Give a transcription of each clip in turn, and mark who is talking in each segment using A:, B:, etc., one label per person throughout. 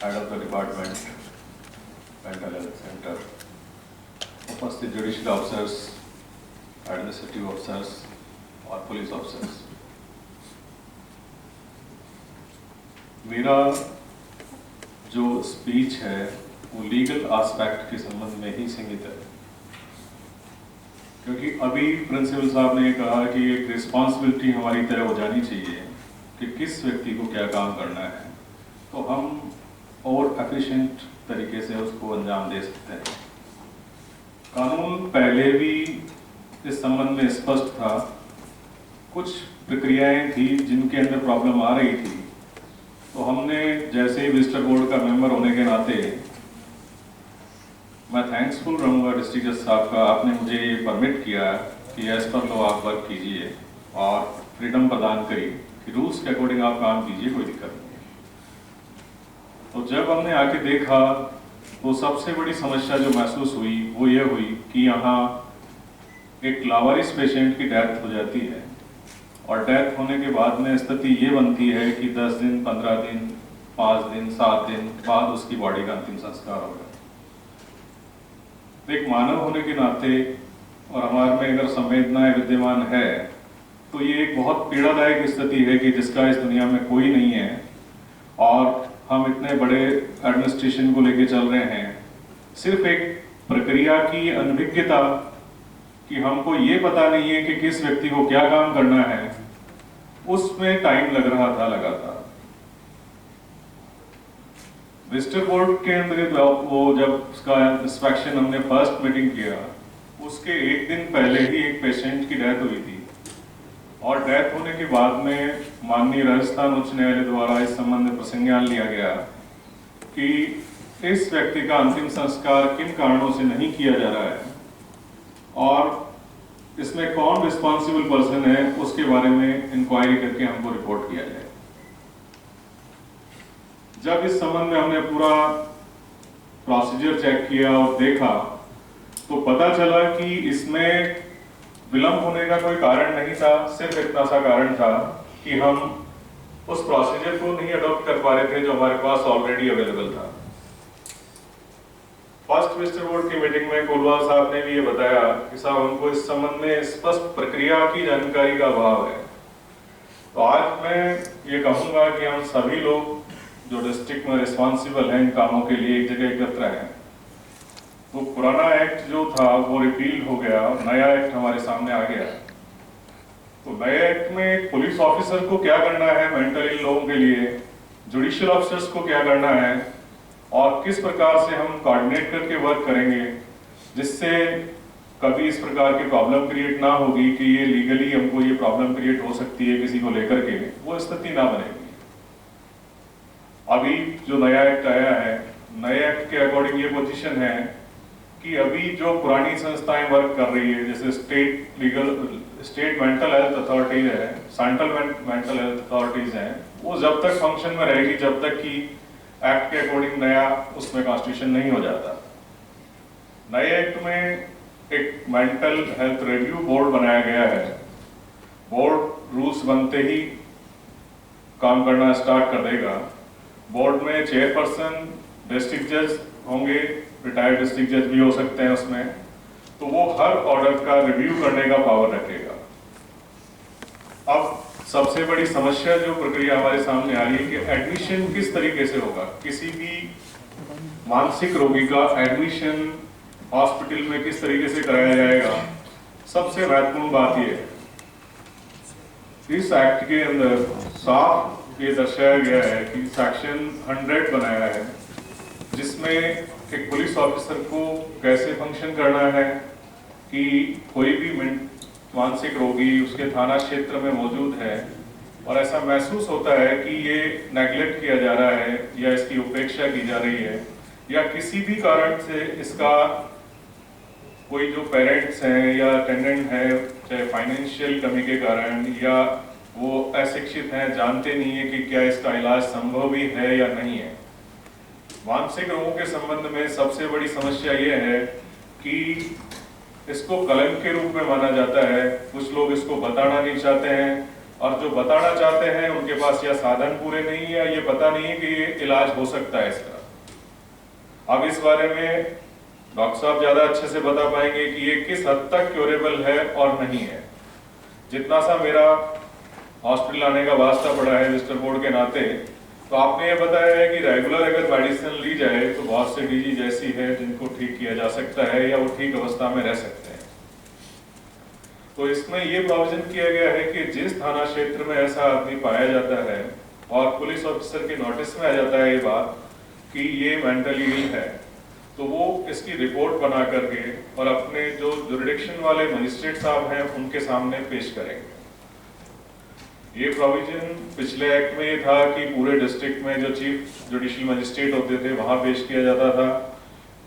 A: Head of the department mental health centre, उपस्थित judicial officers, administrative officers और police officers, मेरा जो speech है वो लीगल एस्पेक्ट के संबंध में ही सीमित है, क्योंकि अभी प्रिंसिपल साहब ने कहा कि एक रिस्पॉन्सिबिलिटी हमारी तरह हो जानी चाहिए कि किस व्यक्ति को क्या काम करना है, तो हम और एफिशिएंट तरीके से उसको अंजाम दे सकते हैं। कानून पहले भी इस संबंध में स्पष्ट था, कुछ प्रक्रियाएं थी जिनके अंदर प्रॉब्लम आ रही थी, तो हमने जैसे ही विजिटर बोर्ड का मेंबर होने के नाते मैं थैंक्सफुल रहूँगा डिस्ट्रिक्ट जज साहब का, आपने मुझे ये परमिट किया कि एज पर लो आप वर्क कीजिए और फ्रीडम प्रदान करी कि रूल्स के अकॉर्डिंग आप काम कीजिए, कोई दिक्कत नहीं। तो जब हमने आके देखा तो सबसे बड़ी समस्या जो महसूस हुई वो ये हुई कि यहाँ एक लावारिस पेशेंट की डेथ हो जाती है और डेथ होने के बाद में स्थिति ये बनती है कि 10 दिन, 15 दिन, 5 दिन, 7 दिन बाद उसकी बॉडी का अंतिम संस्कार होगा। एक मानव होने के नाते और हमारे में अगर संवेदनाएं विद्यमान है तो ये एक बहुत पीड़ादायक स्थिति है कि जिसका इस दुनिया में कोई नहीं है और हम इतने बड़े एडमिनिस्ट्रेशन को लेके चल रहे हैं। सिर्फ एक प्रक्रिया की अनभिज्ञता कि हमको ये पता नहीं है कि किस व्यक्ति को क्या काम करना है, उसमें टाइम लग रहा था लगातार। विजिटर बोर्ड के अंदर वो जब उसका इंस्पेक्शन हमने फर्स्ट मीटिंग किया, उसके एक दिन पहले ही एक पेशेंट की डेथ हुई थी और डेथ होने के बाद में माननीय राजस्थान उच्च न्यायालय द्वारा इस संबंध में प्रसंज्ञान लिया गया कि इस व्यक्ति का अंतिम संस्कार किन कारणों से नहीं किया जा रहा है और इसमें कौन रिस्पॉन्सिबल पर्सन है उसके बारे में इंक्वायरी करके हमको रिपोर्ट किया जाए। जब इस संबंध में हमने पूरा प्रोसीजर चेक किया और देखा तो पता चला कि इसमें विलंब होने का कोई कारण नहीं था, सिर्फ इतना सा कारण था कि हम उस प्रोसीजर को नहीं अडॉप्ट कर पा रहे थे जो हमारे पास ऑलरेडी अवेलेबल था। फर्स्ट विजिटर बोर्ड की मीटिंग में कोलवाल साहब ने भी ये बताया कि साहब हमको इस संबंध में स्पष्ट प्रक्रिया की जानकारी का अभाव है। तो आज मैं ये कहूंगा कि हम सभी लोग जो डिस्ट्रिक्ट में रिस्पॉन्सिबल हैं इन कामों के लिए एक जगह एकत्र हैं। तो पुराना एक्ट जो था वो रिपील हो गया और नया एक्ट हमारे सामने आ गया। तो नए एक्ट में एक पुलिस ऑफिसर को क्या करना है मेंटल इल लोगों के लिए, जुडिशियल ऑफिसर्स को क्या करना है और किस प्रकार से हम कोऑर्डिनेट करके वर्क करेंगे जिससे कभी इस प्रकार की प्रॉब्लम क्रिएट ना होगी कि ये लीगली हमको ये प्रॉब्लम क्रिएट हो सकती है किसी को लेकर के, वो स्थिति ना बनेगी। अभी जो नया एक्ट आया है, नए एक्ट के अकॉर्डिंग ये पोजीशन है कि अभी जो पुरानी संस्थाएं वर्क कर रही है जैसे स्टेट मेंटल हेल्थ अथॉरिटीज है, सेंट्रल मेंटल हेल्थ अथॉरिटीज हैं, वो जब तक फंक्शन में रहेगी जब तक कि एक्ट के अकॉर्डिंग नया उसमें कॉन्स्टिट्यूशन नहीं हो जाता। नए एक्ट में एक मेंटल हेल्थ रिव्यू बोर्ड बनाया गया है। बोर्ड रूल्स बनते ही काम करना स्टार्ट कर देगा। बोर्ड में चेयरपर्सन डिस्ट्रिक्ट जज होंगे, रिटायर्ड डिस्ट्रिक्ट जज भी हो सकते हैं उसमें, तो वो हर ऑर्डर का रिव्यू करने का पावर रखेगा। अब सबसे बड़ी समस्या जो प्रक्रिया हमारे सामने आ रही है कि एडमिशन किस तरीके से होगा, किसी भी मानसिक रोगी का एडमिशन हॉस्पिटल में किस तरीके से कराया जाएगा। सबसे महत्वपूर्ण बात यह है, इस एक्ट के अंदर साफ ये दर्शाया गया है कि सेक्शन 100 बनाया है जिसमें एक पुलिस ऑफिसर को कैसे फंक्शन करना है कि कोई भी मानसिक रोगी उसके थाना क्षेत्र में मौजूद है और ऐसा महसूस होता है कि ये नेगलेक्ट किया जा रहा है या इसकी उपेक्षा की जा रही है या किसी भी कारण से इसका कोई जो पेरेंट्स हैं या अटेंडेंट है, चाहे फाइनेंशियल कमी के कारण या वो अशिक्षित हैं, जानते नहीं है कि क्या इसका इलाज संभव भी है या नहीं है। मानसिक रोगों के संबंध में सबसे बड़ी समस्या ये है कि इसको कलंक के रूप में माना जाता है। कुछ लोग इसको बताना नहीं चाहते हैं और जो बताना चाहते हैं उनके पास या साधन पूरे नहीं है या ये पता नहीं है कि ये इलाज हो सकता है इसका। अब इस बारे में डॉक्टर साहब ज्यादा अच्छे से बता पाएंगे कि ये किस हद तक क्योरेबल है और नहीं है। जितना सा मेरा हॉस्पिटल आने का वास्ता पड़ा है रजिस्टर बोर्ड के नाते, तो आपने ये बताया है कि रेगुलर अगर मेडिसिन ली जाए तो बहुत से डिजीज ऐसी है जिनको ठीक किया जा सकता है या वो ठीक अवस्था में रह सकते हैं। तो इसमें ये प्रोविजन किया गया है कि जिस थाना क्षेत्र में ऐसा आदमी पाया जाता है और पुलिस ऑफिसर के नोटिस में आ जाता है ये बात कि ये मेंटली इल है, तो वो इसकी रिपोर्ट बना करके और अपने जो जुरिडिक्शन वाले मजिस्ट्रेट साहब हैं उनके सामने पेश करेंगे। ये प्रोविजन पिछले एक्ट में ये था कि पूरे डिस्ट्रिक्ट में जो चीफ जुडिशियल मजिस्ट्रेट होते थे वहां पेश किया जाता था।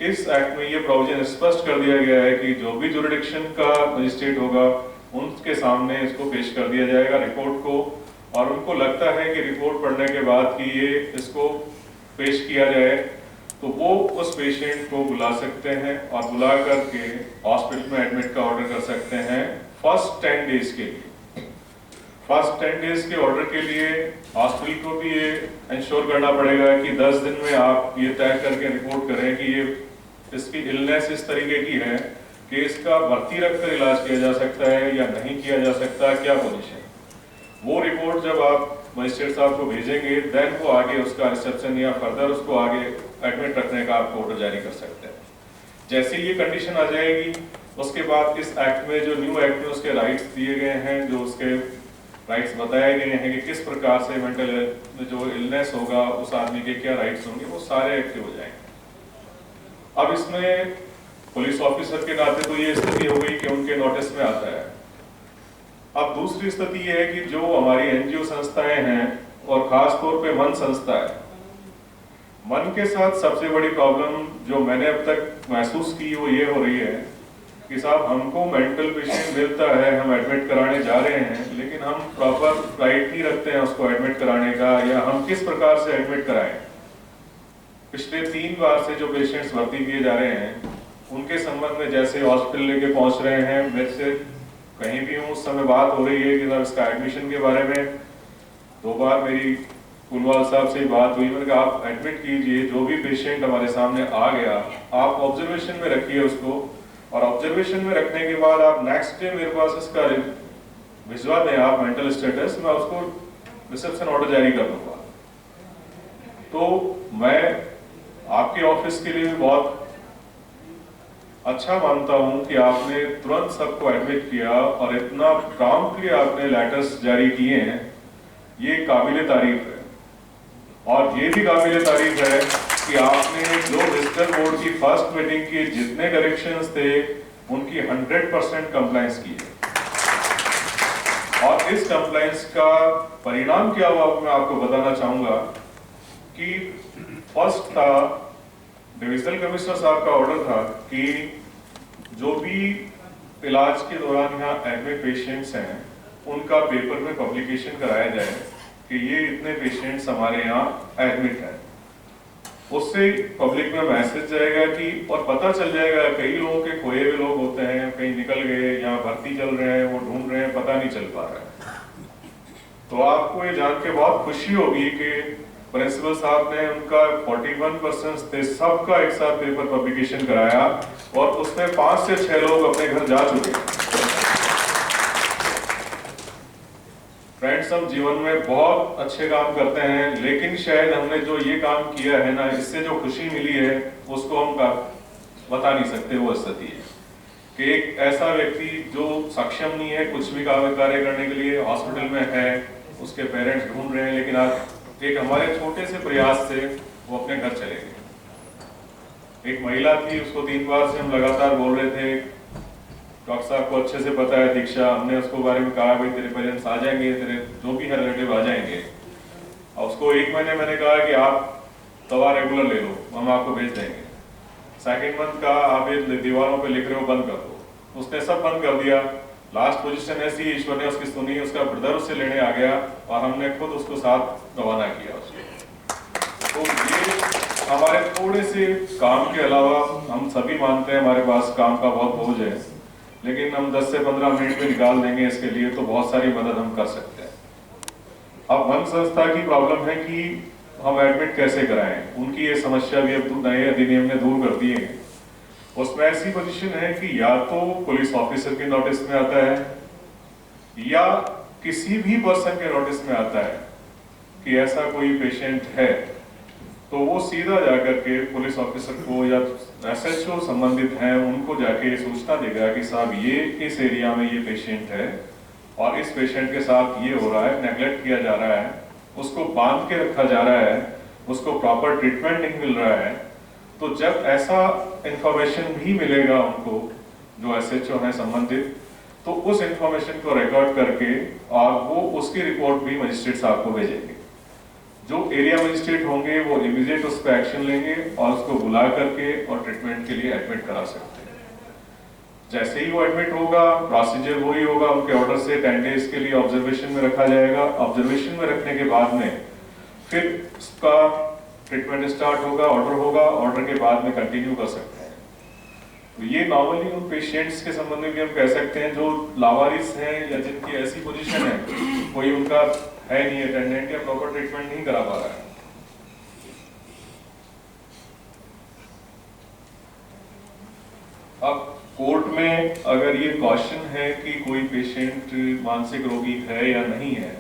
A: इस एक्ट में ये प्रोविजन स्पष्ट कर दिया गया है कि जो भी जुरिडिक्शन का मजिस्ट्रेट होगा उनके सामने इसको पेश कर दिया जाएगा रिपोर्ट को, और उनको लगता है कि रिपोर्ट पढ़ने के बाद कि ये इसको पेश किया जाए तो वो उस पेशेंट को बुला सकते हैं और बुला करके हॉस्पिटल में एडमिट का ऑर्डर कर सकते हैं फर्स्ट 10 डेज के लिए। फर्स्ट 10 डेज के ऑर्डर के लिए हॉस्पिटल को भी ये इंश्योर करना पड़ेगा कि 10 दिन में आप ये तय करके रिपोर्ट करें कि ये इसकी इलनेस इस तरीके की है कि इसका भर्ती रखकर इलाज किया जा सकता है या नहीं किया जा सकता, क्या पोजीशन। वो रिपोर्ट जब आप मजिस्ट्रेट साहब को भेजेंगे देन वो आगे उसका रिसेप्शन या फर्दर उसको आगे एडमिट रखने का आप ऑर्डर जारी कर सकते हैं। जैसे ये कंडीशन आ जाएगी उसके बाद इस एक्ट में जो न्यू एक्ट में उसके राइट्स दिए गए हैं, जो उसके राइट्स बताए गए हैं कि किस प्रकार से मेंटल जो इलनेस होगा उस आदमी के क्या राइट्स होंगे, वो सारे एक्टिव हो जाएंगे। अब इसमें पुलिस ऑफिसर के नाते तो ये स्थिति हो गई कि उनके नोटिस में आता है। अब दूसरी स्थिति ये है कि जो हमारी एनजीओ संस्थाएं हैं और खास तौर पे मन संस्था है, मन के साथ सबसे बड़ी प्रॉब्लम जो मैंने अब तक महसूस की वो ये हो रही है कि साहब हमको मेंटल पेशेंट मिलता है, हम एडमिट कराने जा रहे हैं, लेकिन हम प्रॉपर राइट नहीं रखते हैं उसको एडमिट कराने का, या हम किस प्रकार से एडमिट कराएं। पिछले 3 बार से जो पेशेंट्स भर्ती किए जा रहे हैं उनके संबंध में जैसे हॉस्पिटल लेके पहुंच रहे हैं, मेरे से कहीं भी हूँ उस समय बात हो रही है कि इसका एडमिशन के बारे में 2 बार मेरी कुलवाल साहब से बात हुई। मैंने कहा आप एडमिट कीजिए, जो भी पेशेंट हमारे सामने आ गया आप ऑब्जर्वेशन में रखिए उसको, और ऑब्जर्वेशन में रखने के बाद आप नेक्स्ट डे मेरे पास इसका भिजवा दें आप मेंटल स्टेटस, मैं उसको रिसेप्शन ऑर्डर जारी कर दूंगा। तो मैं आपके ऑफिस के लिए भी बहुत अच्छा मानता हूं कि आपने तुरंत सबको एडमिट किया और इतना प्रॉम्प्टली आपने लेटर्स जारी किए हैं, ये काबिले तारीफ है। और ये भी काबिले तारीफ है कि आपने जो रजिस्टर बोर्ड की फर्स्ट मीटिंग की जितने डायरेक्शंस थे उनकी 100% कंप्लायंस की है। और इस कंप्लायंस का परिणाम क्या हुआ मैं आपको बताना चाहूंगा कि फर्स्ट था डिविजनल कमिश्नर साहब का ऑर्डर था कि जो भी इलाज के दौरान यहाँ एडमिट पेशेंट्स हैं उनका पेपर में पब्लिकेशन कराया जाए कि ये इतने पेशेंट्स हमारे यहाँ एडमिट हैं। उससे पब्लिक में मैसेज जाएगा कि और पता चल जाएगा, कई लोगों के खोए हुए लोग होते हैं, कहीं निकल गए, यहाँ भर्ती चल रहे हैं, वो ढूंढ रहे हैं, पता नहीं चल पा रहा है। तो आपको ये जान के बहुत खुशी होगी कि प्रिंसिपल साहब ने उनका 41% थे सबका एक साथ पेपर पब्लिकेशन कराया और उसमें 5 से 6 लोग अपने घर जा चुके। फ्रेंड्स, हम जीवन में बहुत अच्छे काम करते हैं, लेकिन शायद हमने जो ये काम किया है ना, इससे जो खुशी मिली है उसको हम बता नहीं सकते। वो स्थिति है कि एक ऐसा व्यक्ति जो सक्षम नहीं है कुछ भी कार्य करने के लिए, हॉस्पिटल में है, उसके पेरेंट्स ढूंढ रहे हैं, लेकिन आज एक हमारे छोटे से प्रयास से वो अपने घर चले गए। एक महिला थी, उसको 3 बार से हम लगातार बोल रहे थे, डॉक्टर साहब को अच्छे से पता है दीक्षा, हमने उसको बारे में कहा भाई तेरे पेरेंट्स आ जाएंगे, तेरे जो भी है रिलेटिव आ जाएंगे। और उसको 1 महीने मैंने कहा कि आप दवा रेगुलर ले लो, हम आपको भेज देंगे। सेकेंड मंथ का आप ये दीवारों पे लिख रहे हो, बंद कर दो। उसने सब बंद कर दिया। लास्ट पोजीशन ऐसी, ईश्वर ने उसकी सुनी, उसका ब्रदर उससे लेने आ गया और हमने खुद उसको साथ रवाना किया उसको। तो ये हमारे थोड़े से काम के अलावा, हम सभी मानते हैं हमारे पास काम का बहुत बोझ है, लेकिन हम 10 से 15 मिनट में निकाल देंगे इसके लिए, तो बहुत सारी मदद हम कर सकते हैं। अब वन संस्था की प्रॉब्लम है कि हम एडमिट कैसे कराएं, उनकी ये समस्या भी अब नए अधिनियम ने दूर कर दी है। उसमें ऐसी पोजीशन है कि या तो पुलिस ऑफिसर के नोटिस में आता है या किसी भी पर्सन के नोटिस में आता है कि ऐसा कोई पेशेंट है, तो वो सीधा जाकर के पुलिस ऑफिसर को या एसएचओ संबंधित हैं उनको जाके सूचना देगा कि साहब ये इस एरिया में ये पेशेंट है और इस पेशेंट के साथ ये हो रहा है, नेग्लेक्ट किया जा रहा है, उसको बांध के रखा जा रहा है, उसको प्रॉपर ट्रीटमेंट नहीं मिल रहा है। तो जब ऐसा इंफॉर्मेशन भी मिलेगा उनको जो एसएचओ है संबंधित, तो उस इंफॉर्मेशन को रिकॉर्ड करके और वो उसकी रिपोर्ट भी मजिस्ट्रेट साहब को भेजेंगे। जो एरिया मजिस्ट्रेट होंगे वो इमीडिएट उस पर एक्शन लेंगे और उसको बुला करके और ट्रीटमेंट के लिए एडमिट करा सकते हैं। जैसे ही वो एडमिट होगा, प्रोसीजर वही होगा, उनके ऑर्डर से 10 डेज के लिए ऑब्जर्वेशन में रखा जाएगा। ऑब्जर्वेशन में रखने के बाद में फिर उसका ट्रीटमेंट स्टार्ट होगा, ऑर्डर होगा, ऑर्डर के बाद में कंटिन्यू कर सकते हैं। तो ये नॉर्मली उन पेशेंट्स के संबंध में भी हम कह सकते हैं जो लावारिस हैं या जिनकी ऐसी पोजीशन है, कोई उनका है नहीं अटेंडेंट या प्रॉपर ट्रीटमेंट नहीं करा पा रहा है। अब कोर्ट में अगर ये क्वेश्चन है कि कोई पेशेंट मानसिक रोगी है या नहीं है,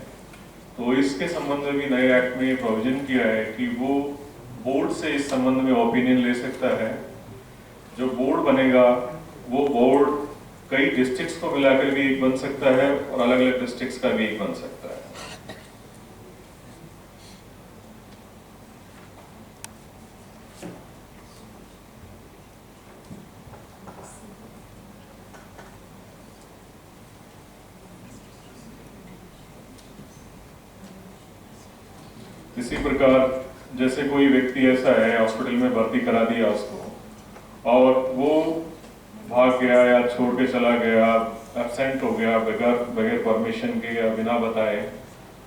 A: तो इसके संबंध में भी नए एक्ट में प्रोविजन किया है कि वो बोर्ड से इस संबंध में ओपिनियन ले सकता है। जो बोर्ड बनेगा वो बोर्ड कई डिस्ट्रिक्ट्स को मिलाकर भी एक बन सकता है और अलग अलग डिस्ट्रिक्ट्स का भी एक बन सकता है। इसी प्रकार जैसे कोई व्यक्ति ऐसा है हॉस्पिटल में भर्ती करा दिया उसको और वो भाग गया या छोड़ के चला गया, एब्सेंट हो गया बगैर परमिशन के या बिना बताए,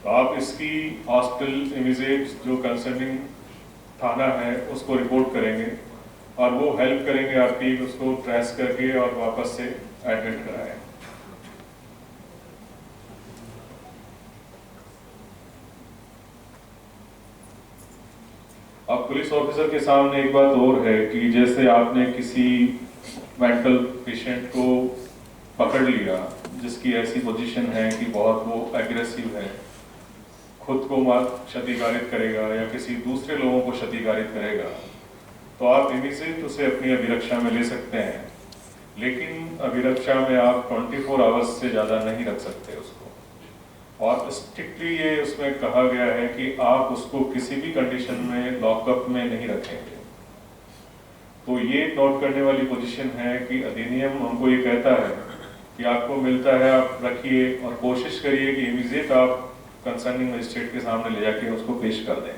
A: तो आप इसकी हॉस्पिटल इमीडिएट जो कंसर्निंग थाना है उसको रिपोर्ट करेंगे और वो हेल्प करेंगे आपकी उसको ट्रेस करके और वापस से एडमिट कराएं। अब पुलिस ऑफिसर के सामने एक बात और है कि जैसे आपने किसी मेंटल पेशेंट को पकड़ लिया जिसकी ऐसी पोजीशन है कि बहुत वो एग्रेसिव है, खुद को क्षतिकारित करेगा या किसी दूसरे लोगों को क्षतिकारित करेगा, तो आप इमीडिएट उसे अपनी अभिरक्षा में ले सकते हैं। लेकिन अभिरक्षा में आप 24 आवर्स से ज़्यादा नहीं रख सकते उसको, और स्ट्रिक्टली ये उसमें कहा गया है कि आप उसको किसी भी कंडीशन में लॉकअप में नहीं रखेंगे। तो ये नोट करने वाली पोजीशन है कि अधिनियम हमको ये कहता है कि आपको मिलता है आप रखिए और कोशिश करिए कि इमीडिएट आप कंसर्निंग मजिस्ट्रेट के सामने ले जाके उसको पेश कर दें।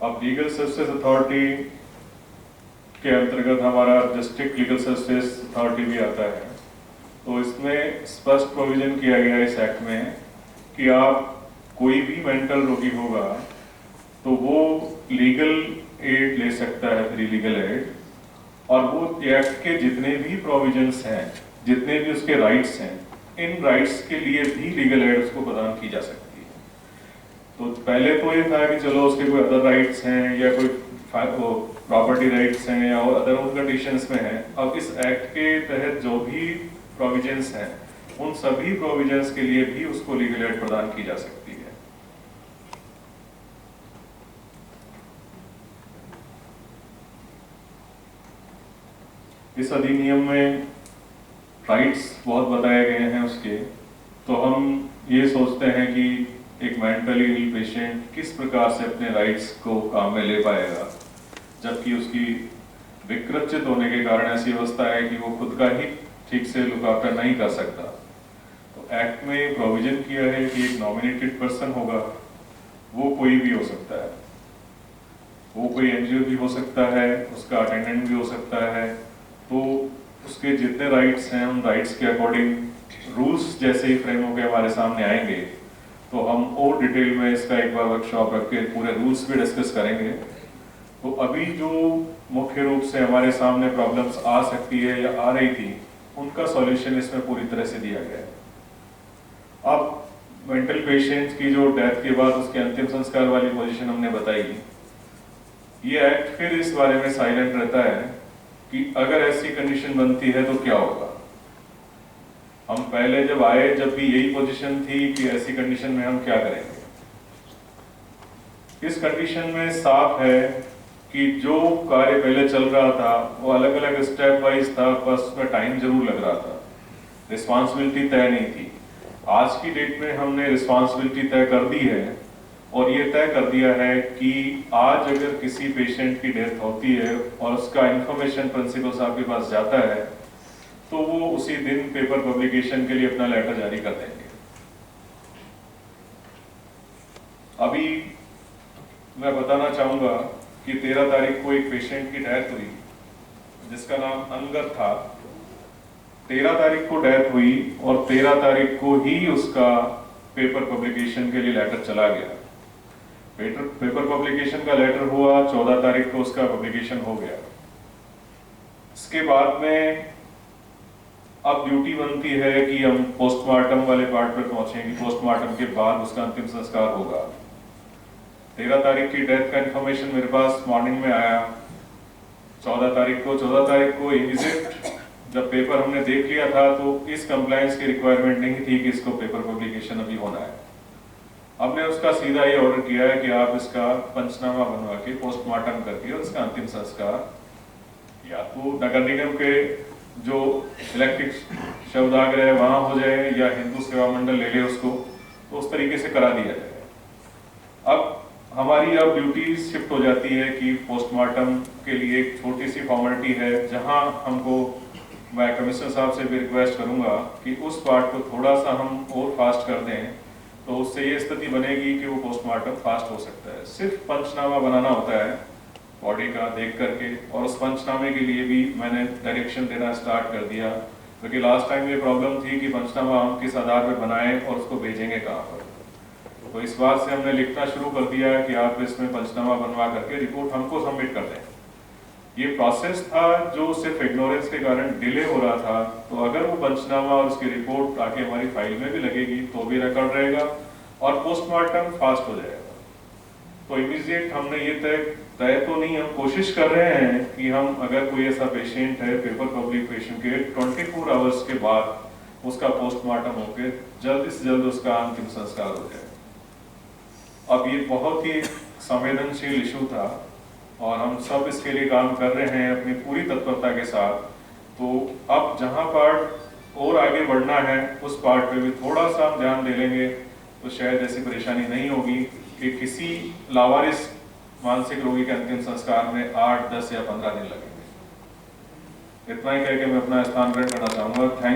A: अब लीगल सर्विसेज अथॉरिटी के अंतर्गत हमारा डिस्ट्रिक्ट लीगल सर्विसेज अथॉरिटी भी आता है। तो इसमें स्पष्ट प्रोविजन किया गया है इस एक्ट में कि आप कोई भी मेंटल रोगी होगा तो वो लीगल एड ले सकता है, फ्री लीगल एड, और वो एक्ट के जितने भी प्रोविजंस हैं, जितने भी उसके राइट्स हैं, इन राइट्स के लिए भी लीगल एड उसको प्रदान की जा सकती है। तो पहले तो ये था कि चलो उसके कोई अदर राइट्स हैं या कोई प्रॉपर्टी राइट्स हैं या और अदर उन कंडीशंस में हैं। अब इस एक्ट के तहत जो भी प्रोविजंस हैं उन सभी प्रोविजंस के लिए भी उसको लीगल एड प्रदान की जा सकती है। इस अधिनियम में राइट्स बहुत बताए गए हैं उसके, तो हम ये सोचते हैं कि एक मेंटली इल पेशेंट किस प्रकार से अपने राइट्स को काम में ले पाएगा, जबकि उसकी विकृत होने के कारण ऐसी अवस्था है कि वो खुद का ही ठीक से लुक आफ्टर नहीं कर सकता। तो एक्ट में प्रोविजन किया है कि एक नॉमिनेटेड पर्सन होगा, वो कोई भी हो सकता है, वो कोई एनजीओ भी हो सकता है, उसका अटेंडेंट भी हो सकता है। तो उसके जितने राइट्स हैं उन राइट्स के अकॉर्डिंग रूल्स जैसे ही फ्रेम होकर हमारे सामने आएंगे तो हम और डिटेल में इसका एक बार वर्कशॉप रख के पूरे रूल्स भी डिस्कस करेंगे। तो अभी जो मुख्य रूप से हमारे सामने प्रॉब्लम्स आ सकती है या आ रही थी, उनका सॉल्यूशन इसमें पूरी तरह से दिया गया है। अब मेंटल पेशेंट की जो डेथ के बाद उसके अंतिम संस्कार वाली पोजीशन हमने बताई, ये एक्ट फिर इस बारे में साइलेंट रहता है कि अगर ऐसी कंडीशन बनती है तो क्या होगा। हम पहले जब आए, जब भी यही पोजीशन थी कि ऐसी कंडीशन में हम क्या करेंगे। इस कंडीशन में साफ है कि जो कार्य पहले चल रहा था वो अलग अलग स्टेप वाइज था, बस उसमें टाइम जरूर लग रहा था, रिस्पॉन्सिबिलिटी तय नहीं थी। आज की डेट में हमने रिस्पॉन्सिबिलिटी तय कर दी है और ये तय कर दिया है कि आज अगर किसी पेशेंट की डेथ होती है और उसका इंफॉर्मेशन प्रिंसिपल साहब के पास जाता है तो वो उसी दिन पेपर पब्लिकेशन के लिए अपना लेटर जारी कर देंगे। अभी मैं बताना चाहूंगा कि 13 तारीख को एक पेशेंट की डेथ हुई जिसका नाम अंगद था। 13 तारीख को डेथ हुई और 13 तारीख को ही उसका पेपर पब्लिकेशन के लिए लेटर चला गया। पेपर पब्लिकेशन का लेटर हुआ, 14 तारीख को उसका पब्लिकेशन हो गया। इसके बाद में अब ड्यूटी बनती है कि हम पोस्टमार्टम वाले पार्ट पर पहुंचे कि पोस्टमार्टम के बाद उसका अंतिम संस्कार होगा। 13 तारीख की डेथ का इंफॉर्मेशन मेरे पास मॉर्निंग में आया। 14 तारीख को इमीडिएट जब पेपर हमने देख लिया था तो इस कंप्लायंस की रिक्वायरमेंट नहीं थी कि इसको पेपर पब्लिकेशन अभी होना है। हमने उसका सीधा ये ऑर्डर किया है कि आप इसका पंचनामा बनवा के पोस्टमार्टम करके और इसका अंतिम संस्कार या तो नगर निगम के जो इलेक्ट्रिक शवदाह वहां हो जाए या हिंदू सेवा मंडल ले ले उसको, तो उस तरीके से करा दिया जाए। अब हमारी अब ड्यूटी शिफ्ट हो जाती है कि पोस्टमार्टम के लिए एक छोटी सी फॉर्मेलिटी है जहां हमको, मैं कमिश्नर साहब से भी रिक्वेस्ट करूंगा कि उस पार्ट को थोड़ा सा हम और फास्ट कर दें, तो उससे ये स्थिति बनेगी कि वो पोस्टमार्टम फास्ट हो सकता है। सिर्फ पंचनामा बनाना होता है बॉडी का देख करके, और उस पंचनामे के लिए भी मैंने डायरेक्शन देना स्टार्ट कर दिया, क्योंकि लास्ट टाइम ये प्रॉब्लम थी कि पंचनामा हम किस आधार पर बनाएं और उसको भेजेंगे कहाँ पर। तो इस बात से हमने लिखना शुरू कर दिया है कि आप इसमें पंचनामा बनवा करके रिपोर्ट हमको सबमिट कर दें। ये प्रोसेस था जो सिर्फ इग्नोरेंस के कारण डिले हो रहा था, तो अगर वो पंचनामा और उसकी रिपोर्ट आके हमारी फाइल में भी लगेगी तो भी रिकॉर्ड रहेगा और पोस्टमार्टम फास्ट हो जाएगा। तो इमीडिएट हमने ये तय तो नहीं, हम कोशिश कर रहे हैं कि हम अगर कोई ऐसा पेशेंट है पेपर पब्लिकेशन के 24 आवर्स के बाद उसका पोस्टमार्टम होकर जल्द से जल्द उसका अंतिम संस्कार हो जाए। अब ये बहुत ही संवेदनशील इशू था और हम सब इसके लिए काम कर रहे हैं अपनी पूरी तत्परता के साथ। तो अब जहां पार्ट और आगे बढ़ना है उस पार्ट पे भी थोड़ा सा हम ध्यान दे लेंगे तो शायद ऐसी परेशानी नहीं होगी कि किसी लावारिस मानसिक रोगी के अंतिम संस्कार में 8, 10 या 15 दिन लगेंगे। इतना ही कह के मैं अपना स्थान ग्रहण करना चाहूंगा। थैंक